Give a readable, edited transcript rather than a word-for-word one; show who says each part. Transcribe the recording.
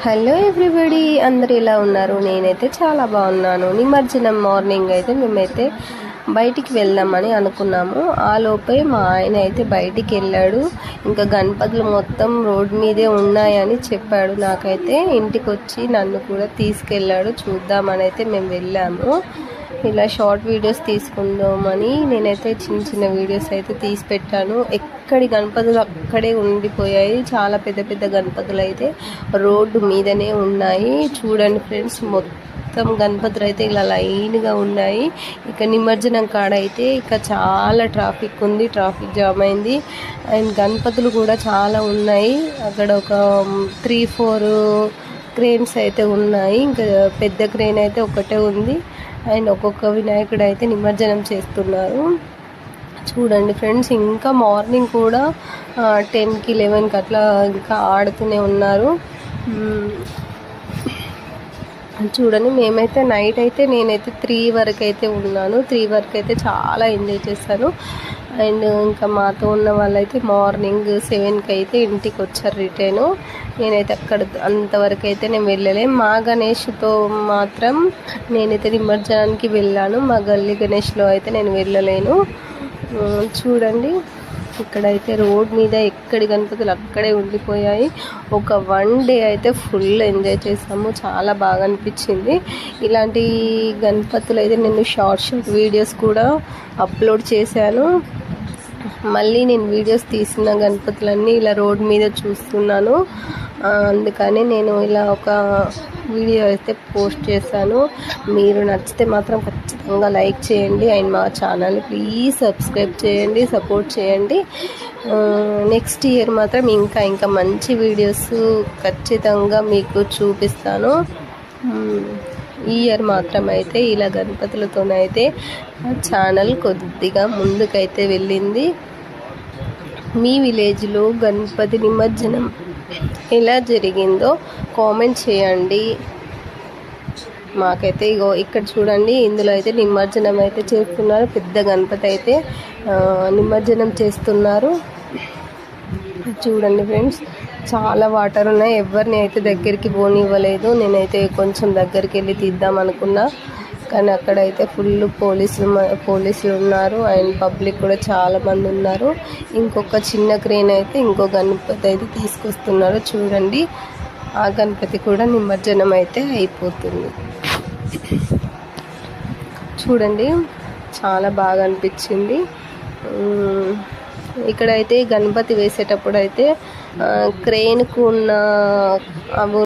Speaker 1: Hello everybody, అందరు ఎలా ఉన్నారు? నేనైతే చాలా బాగున్నాను. నిమజ్జనం మార్నింగ్ అయితే మేమైతే బయటికి వెళ్దామని అనుకున్నాము. ఆ లోపే మా ఆయన అయితే బయటికి వెళ్ళాడు. ఇంకా గణపతులు మొత్తం రోడ్ మీదే ఉన్నాయని చెప్పాడు. నాకైతే ఇంటికి వచ్చి నన్ను కూడా తీసుకెళ్ళాడు. చూద్దామని అయితే మేము వెళ్ళాము. ఇలా షార్ట్ వీడియోస్ తీసుకుందామని నేనైతే చిన్న చిన్న వీడియోస్ అయితే తీసి పెట్టాను. ఎక్కడి గణపతులు అక్కడే ఉండిపోయాయి. చాలా పెద్ద పెద్ద గణపతులు అయితే రోడ్డు మీదనే ఉన్నాయి. చూడండి ఫ్రెండ్స్, మొత్తం గణపతులు అయితే ఇలా లైన్గా ఉన్నాయి. ఇక నిమజ్జనం కాడ అయితే ఇక చాలా ట్రాఫిక్ ఉంది, ట్రాఫిక్ జామ్ అయింది. అండ్ గణపతులు కూడా చాలా ఉన్నాయి. అక్కడ ఒక 3-4 క్రేన్స్ అయితే ఉన్నాయి. ఇంకా పెద్ద క్రేన్ అయితే ఒకటే ఉంది. అండ్ ఒక్కొక్క వినాయకుడు అయితే నిమజ్జనం చేస్తున్నారు. చూడండి ఫ్రెండ్స్, ఇంకా మార్నింగ్ కూడా 10కి 11కి అట్లా ఇంకా ఆడుతూనే ఉన్నారు. చూడండి, మేమైతే నైట్ అయితే నేనైతే 3 వరకు అయితే ఉన్నాను. 3 వరకు అయితే చాలా ఎంజాయ్ చేశాను. అండ్ ఇంకా మాతో ఉన్న వాళ్ళైతే మార్నింగ్ 7కి అయితే ఇంటికి వచ్చారు రిటర్న్. నేనైతే అక్కడ అంతవరకు అయితే నేను వెళ్ళలే. మా గణేష్తో మాత్రం నేనైతే నిమజ్జనానికి వెళ్ళాను. మా గల్లీ గణేష్లో అయితే నేను వెళ్ళలేను. చూడండి, ఇక్కడైతే రోడ్ మీద ఎక్కడి గణపతులు అక్కడే ఉండిపోయాయి. ఒక 1 డే అయితే ఫుల్ ఎంజాయ్ చేసాము. చాలా బాగా అనిపించింది. ఇలాంటి గణపతులు అయితే నేను షార్ట్ వీడియోస్ కూడా అప్లోడ్ చేశాను. మళ్ళీ నేను వీడియోస్ తీసిన గణపతులన్నీ ఇలా రోడ్ మీద చూస్తున్నాను. అందుకని నేను ఇలా ఒక వీడియో అయితే పోస్ట్ చేశాను. మీరు నచ్చితే మాత్రం ఖచ్చితంగా లైక్ చేయండి. అండ్ మా ఛానల్ని ప్లీజ్ సబ్స్క్రైబ్ చేయండి, సపోర్ట్ చేయండి. నెక్స్ట్ ఇయర్ మాత్రం ఇంకా మంచి వీడియోస్ ఖచ్చితంగా మీకు చూపిస్తాను. ఈ ఇయర్ మాత్రం అయితే ఇలా గణపతులతోనైతే ఛానల్ కొద్దిగా ముందుకైతే వెళ్ళింది. మీ విలేజ్లో గణపతి నిమజ్జనం ఎలా జరిగిందో కామెంట్ చేయండి. మాకైతే ఇగో ఇక్కడ చూడండి, ఇందులో అయితే నిమజ్జనం అయితే చేస్తున్నారు. పెద్ద గణపతి అయితే నిమజ్జనం చేస్తున్నారు. చూడండి ఫ్రెండ్స్, చాలా వాటర్ ఉన్నాయి. ఎవరిని అయితే దగ్గరికి పోనివ్వలేదు. నేనైతే కొంచెం దగ్గరికి వెళ్ళి తీద్దాం అనుకున్నా, కానీ అక్కడైతే ఫుల్ పోలీసులు ఉన్నారు. అండ్ పబ్లిక్ కూడా చాలా మంది ఉన్నారు. ఇంకొక చిన్న క్రేన్ అయితే ఇంకో గణపతి అయితే తీసుకొస్తున్నారు. చూడండి, ఆ గణపతి కూడా నిమజ్జనం అయితే అయిపోతుంది. చూడండి, చాలా బాగా అనిపించింది. ఇక్కడైతే గణపతి వేసేటప్పుడు అయితే క్రేన్కు ఉన్న